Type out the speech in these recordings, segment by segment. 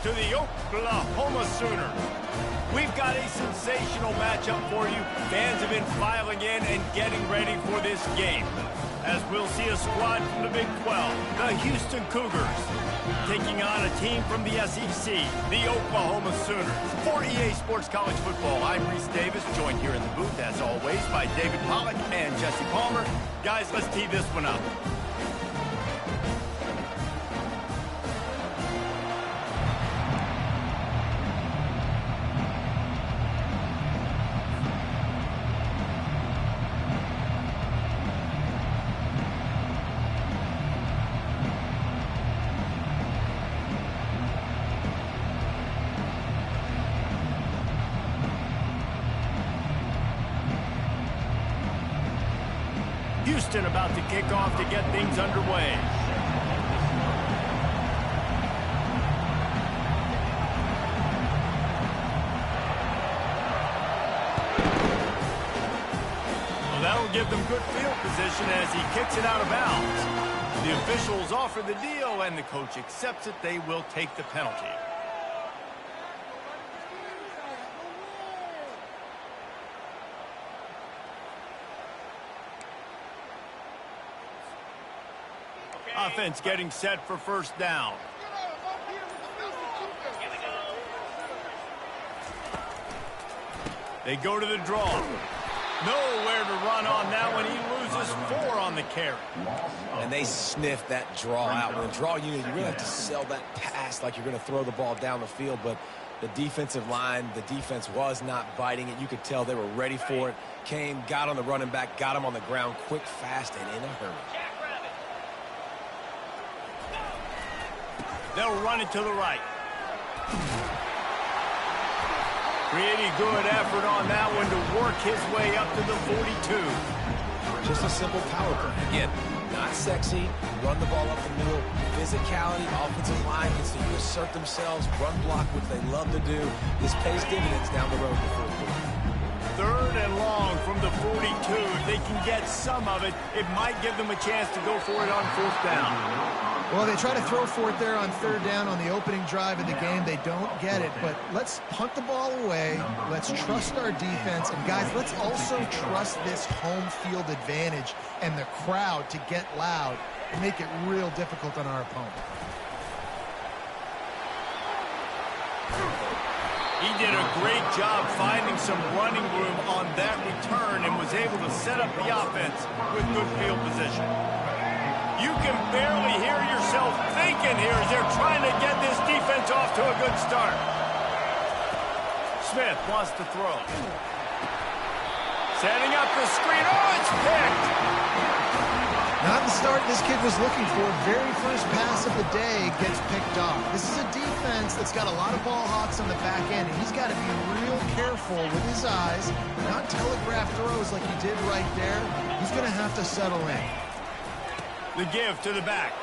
to the Oklahoma Sooners. We've got a sensational matchup for you. Fans have been filing in and getting ready for this game, as we'll see a squad from the Big 12, the Houston Cougars, taking on a team from the SEC, the Oklahoma Sooners. For EA Sports College Football, I'm Reese Davis, joined here in the booth, as always, by David Pollack and Jesse Palmer. Guys, let's tee this one up. Houston about to kick off to get things underway. Well, that'll give them good field position as he kicks it out of bounds. The officials offer the deal, and the coach accepts it. They will take the penalty. Offense getting set for first down. They go to the draw. Nowhere to run on that one. He loses 4 on the carry. And they sniff that draw out. When a draw unit, you really have to sell that pass like you're going to throw the ball down the field. But the defensive line, the defense was not biting it. You could tell they were ready for it. Came, got on the running back, got him on the ground quick, fast, and in a hurry. They'll run it to the right. Pretty good effort on that one to work his way up to the 42. Just a simple power play. Again, not sexy. Run the ball up the middle. Physicality, offensive line gets to assert themselves, run block, which they love to do. This pays dividends down the road in the fourth quarter. 3rd and long from the 42. If they can get some of it, it might give them a chance to go for it on 4th down. Well, they try to throw for it there on 3rd down on the opening drive of the game. They don't get it, but let's punt the ball away. Let's trust our defense. And, guys, let's also trust this home field advantage and the crowd to get loud and make it real difficult on our opponent. He did a great job finding some running room on that return and was able to set up the offense with good field position. You can barely hear yourself thinking here as they're trying to get this defense off to a good start. Smith wants to throw. Setting up the screen. Oh, it's picked. Not the start this kid was looking for. Very first pass of the day gets picked off. This is a defense that's got a lot of ball hawks on the back end, and he's got to be real careful with his eyes, not telegraph throws like he did right there. He's going to have to settle in. The give to the back.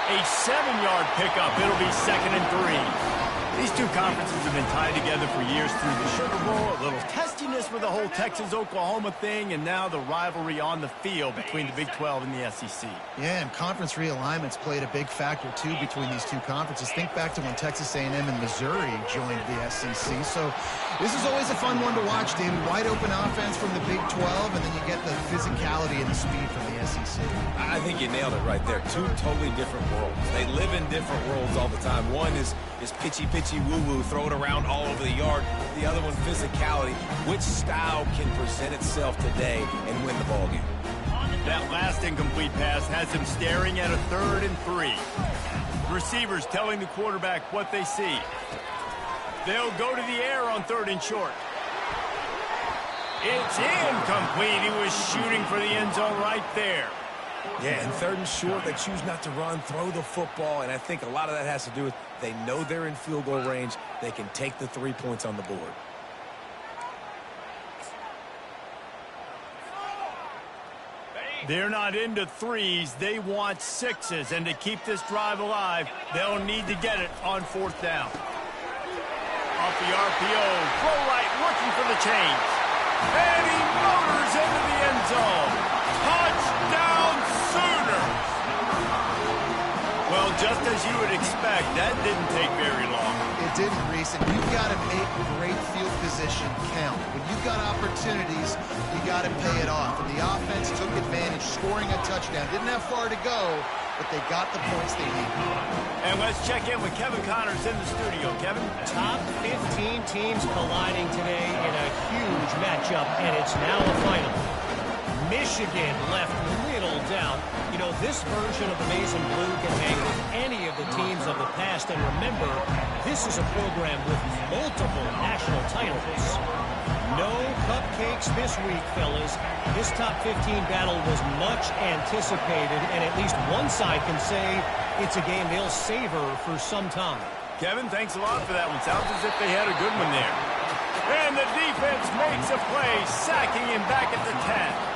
A 7-yard pickup. It'll be 2nd and 3. These two conferences have been tied together for years through the Sugar Bowl. A little testiness with the whole Texas-Oklahoma thing, and now the rivalry on the field between the Big 12 and the SEC. Yeah, and conference realignments played a big factor, too, between these two conferences. Think back to when Texas A&M and Missouri joined the SEC. So this is always a fun one to watch, David. Wide open offense from the Big 12, and then you get the physicality and the speed from the SEC. I think you nailed it right there. 2 totally different worlds. They live in different worlds all the time. One is pitchy woo-woo, throw it around all over the yard. The other one, physicality. Which style can present itself today and win the ballgame? That last incomplete pass has him staring at a 3rd and 3. Receivers telling the quarterback what they see. They'll go to the air on 3rd and short. It's incomplete. He was shooting for the end zone right there. Yeah, and 3rd and short, they choose not to run, throw the football, and I think a lot of that has to do with they know they're in field goal range. They can take the 3 points on the board. They're not into 3s. They want 6s, and to keep this drive alive, they'll need to get it on 4th down. Off the RPO, throw right, looking for the chains. And he motors into the end zone. Touchdown, Sooners! Well, just as you would expect, that didn't take very didn't, Reese, and you've got to make great field position count. When you've got opportunities, you got to pay it off. And the offense took advantage, scoring a touchdown. Didn't have far to go, but they got the points they needed. And let's check in with Kevin Connors in the studio. Kevin? Top 15 teams colliding today in a huge matchup, and it's now a final. Michigan left little doubt. You know, this version of the maize and blue can hang with any of the teams of the past. And remember, this is a program with multiple national titles. No cupcakes this week, fellas. This top 15 battle was much anticipated, and at least one side can say it's a game they'll savor for some time. Kevin, thanks a lot for that one. Sounds as if they had a good one there. And the defense makes a play, sacking him back at the 10.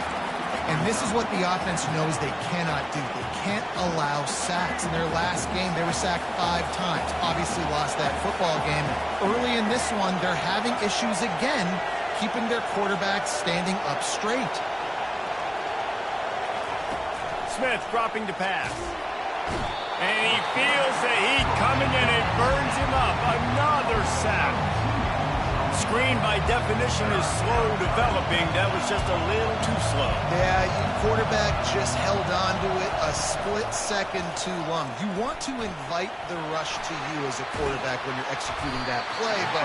And this is what the offense knows they cannot do. They can't allow sacks. In their last game, they were sacked 5 times. Obviously lost that football game. Early in this one, they're having issues again, keeping their quarterback standing up straight. Smith dropping to pass. And he feels the heat coming, and it burns him up. Another sack. Screen, by definition, is slow developing. That was just a little too slow. Yeah, your quarterback just held on to it a split second too long. You want to invite the rush to you as a quarterback when you're executing that play, but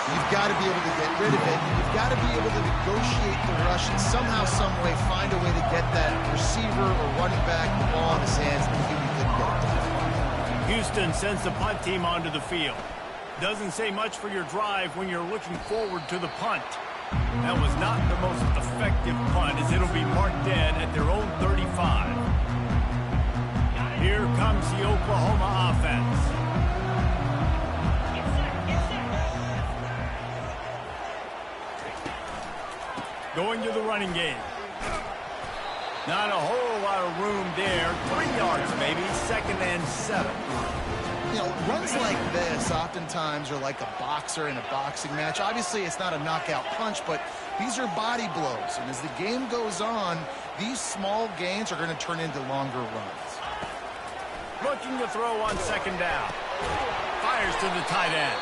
you've got to be able to get rid of it. You've got to be able to negotiate the rush and somehow, some way, find a way to get that receiver or running back the ball in his hands, and he couldn't get it done. Houston sends the punt team onto the field. Doesn't say much for your drive when you're looking forward to the punt. That was not the most effective punt, as it'll be marked dead at their own 35. Here comes the Oklahoma offense. Going to the running game. Not a whole lot of room there. 3 yards maybe, 2nd and 7. You know, runs like this oftentimes are like a boxer in a boxing match. Obviously, it's not a knockout punch, but these are body blows. And as the game goes on, these small gains are going to turn into longer runs. Looking to throw on 2nd down. Fires to the tight end.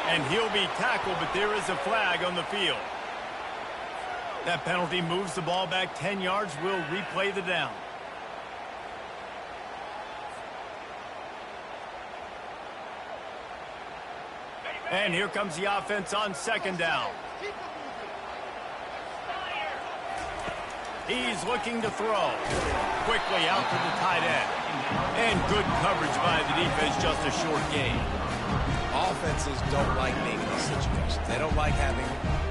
And he'll be tackled, but there is a flag on the field. That penalty moves the ball back 10 yards. We'll replay the down. And here comes the offense on 2nd down. He's looking to throw. Quickly out to the tight end. And good coverage by the defense, just a short gain. Offenses don't like being in these situations. They don't like having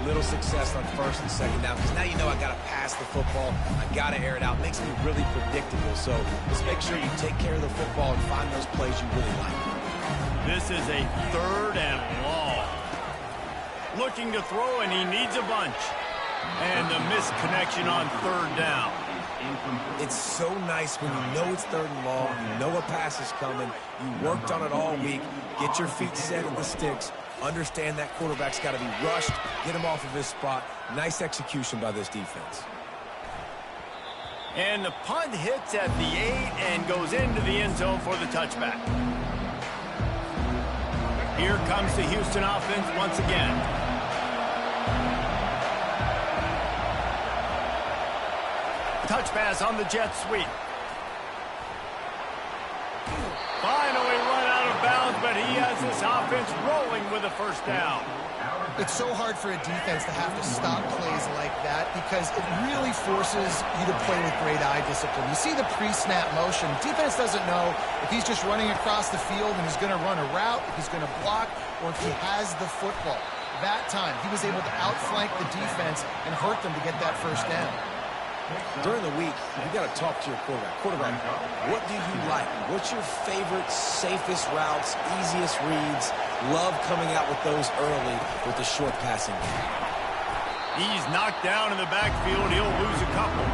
little success on 1st and 2nd down, because now you know I got to pass the football. I got to air it out. It makes me really predictable. So let's make sure you take care of the football and find those plays you really like. This is a 3rd and long. Looking to throw, and he needs a bunch. And the missed connection on 3rd down. It's so nice when you know it's 3rd and long, you know a pass is coming, you worked on it all week, get your feet set at the sticks, understand that quarterback's got to be rushed, get him off of his spot. Nice execution by this defense. And the punt hits at the 8 and goes into the end zone for the touchback. Here comes the Houston offense once again. Touch pass on the jet sweep. Finally run out of bounds, but he has this offense rolling with a 1st down. It's so hard for a defense to have to stop plays like that because it really forces you to play with great eye discipline. You see the pre-snap motion. Defense doesn't know if he's just running across the field and he's going to run a route, if he's going to block, or if he has the football. That time, he was able to outflank the defense and hurt them to get that 1st down. During the week, you got to talk to your quarterback. Quarterback, what do you like? What's your favorite, safest routes, easiest reads? Love coming out with those early with the short passing game. He's knocked down in the backfield. He'll lose a couple.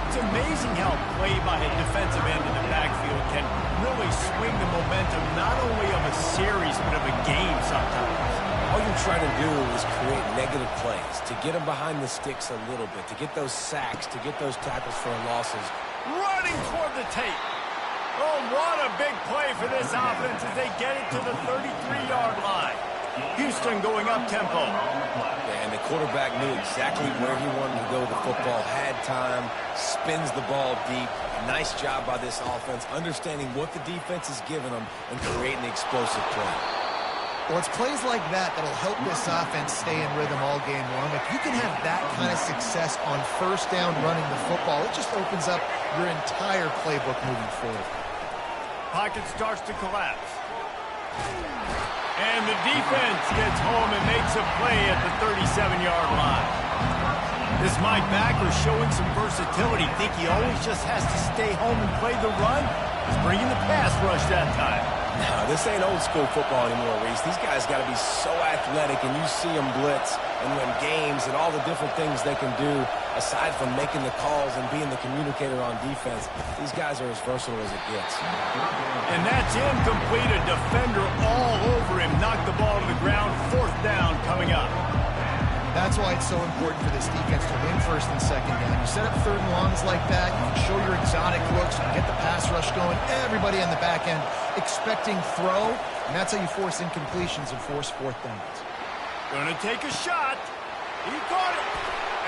It's amazing how play by a defensive end in the backfield can really swing the momentum not only of a series but of a game sometimes. All you're trying to do is create negative plays, to get them behind the sticks a little bit, to get those sacks, to get those tackles for losses. Running toward the tape. Oh, what a big play for this offense as they get it to the 33-yard Houston going up-tempo. And the quarterback knew exactly where he wanted to go with the football, had time, spins the ball deep. Nice job by this offense, understanding what the defense is giving them and creating the explosive play. Well, it's plays like that that'll help this offense stay in rhythm all game long. If you can have that kind of success on first down running the football, it just opens up your entire playbook moving forward. Pocket starts to collapse. And the defense gets home and makes a play at the 37-yard line. This Mike backer showing some versatility. Think he always just has to stay home and play the run? He's bringing the pass rush that time. No, this ain't old school football anymore, Reese. These guys got to be so athletic, and you see them blitz and win games and all the different things they can do aside from making the calls and being the communicator on defense. These guys are as versatile as it gets. And that's incomplete. A defender all over him. Knocked the ball to the ground. 4th down coming up. That's why it's so important for this defense to win first and second down. You set up 3rd and longs like that, you can show your exotic looks, you can get the pass rush going, everybody on the back end expecting throw, and that's how you force incompletions and force 4th downs. Gonna take a shot. He caught it.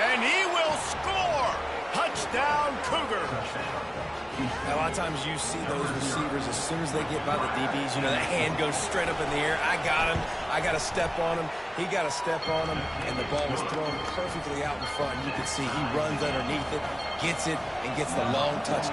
And he will score. Touchdown, Cougars. A lot of times you see those receivers, as soon as they get by the DBs, you know, that hand goes straight up in the air. I got him. I got to step on him. He got to step on him. And the ball was thrown perfectly out in front. You can see he runs underneath it, gets it, and gets the long touchdown.